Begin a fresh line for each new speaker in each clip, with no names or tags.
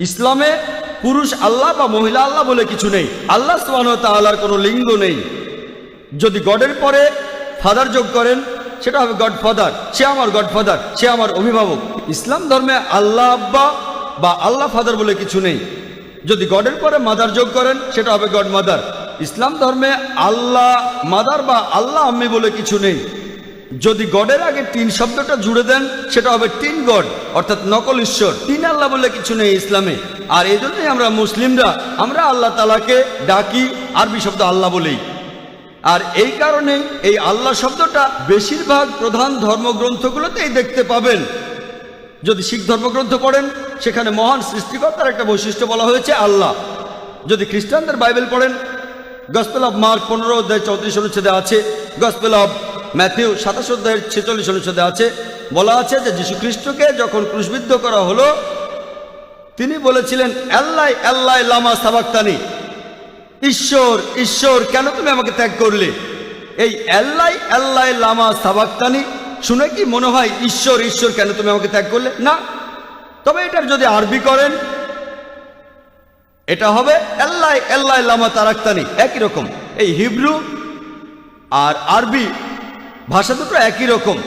ইসলামে পুরুষ আল্লাহ বা মহিলা আল্লাহ বলে কিছু নেই। আল্লাহ সুবহানাহু ওয়া তাআলার কোনো লিঙ্গ নেই। যদি গডের পরে ফাদার যোগ করেন সেটা হবে গড ফাদার, সে আমার গড ফাদার, সে আমার অভিভাবক। ইসলাম ধর্মে আল্লাহ আব্বা বা আল্লাহ ফাদার বলে কিছু নেই। যদি গডের পরে মাদার যোগ করেন সেটা হবে গড মাদার। ইসলাম ধর্মে আল্লাহ মাদার বা আল্লাহ আম্মি বলে কিছু নেই। যদি গডের আগে তিন শব্দটা জুড়ে দেন সেটা হবে তিন গড, অর্থাৎ নকল ঈশ্বর। তিন আল্লাহ বলে কিছু নেই ইসলামে। আর এই জন্যই আমরা মুসলিমরা আমরা আল্লাহ তাআলাকে ডাকি আরবি শব্দ আল্লাহ বলেই। আর এই কারণেই এই আল্লাহ শব্দটা বেশিরভাগ প্রধান ধর্মগ্রন্থগুলোতেই দেখতে পাবেন। যদি শিখ ধর্মগ্রন্থ পড়েন সেখানে মহান সৃষ্টিকর্তার একটা বৈশিষ্ট্য বলা হয়েছে আল্লাহ। যদি খ্রিস্টানদের বাইবেল পড়েন গসপেল অফ মার্ক 15 অধ্যায় 34 অনুচ্ছেদে আছে, গসপেল অফ ম্যাথিউ 27 অধ্যায়ের 46 অনুচ্ছেদে আছে, বলা আছে যে যীশু খ্রিস্টকে যখন ক্রুশবিদ্ধ করা হলো তিনি বলেছিলেন আল্লাহ আল্লাহ লামা সাবাক্তানি, ঈশ্বর ঈশ্বর কেন তুমি আমাকে ত্যাগ করলে। এই আল্লাহ আল্লাহ লামা সাবাক্তানি শুনে কি মনে হয় ঈশ্বর ঈশ্বর কেন তুমি আমাকে ত্যাগ করলে? না। তবে এটার যদি আরবি করেন এটা হবে আল্লাহ আল্লাহ লামা তারাক্তানি, একই রকম। এই হিব্রু আর আরবি ভাষা দুটো একই রকম।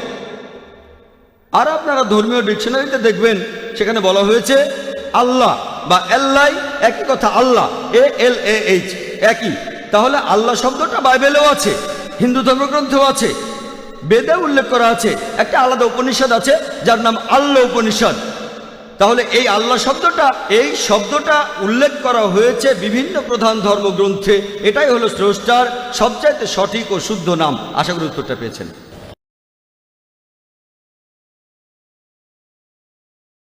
আর আপনারা ধর্মীয় ডিকশনারিতে দেখবেন সেখানে বলা হয়েছে আল্লাহ বা আল্লাহ একই কথা, আল্লাহ ALAH একই। তাহলে আল্লাহ শব্দটা বাইবেলেও আছে, হিন্দু ধর্মগ্রন্থেও আছে, বেদে উল্লেখ করা আছে। একটা আলাদা উপনিষদ আছে যার নাম আল্লাহ উপনিষদ। তাহলে এই আল্লাহ শব্দটা এই শব্দটা উল্লেখ করা হয়েছে বিভিন্ন প্রধান ধর্মগ্রন্থে। এটাই হলো স্রষ্টার সবচাইতে সঠিক ও শুদ্ধ নাম। আশা করি উত্তরটা পেয়েছেন।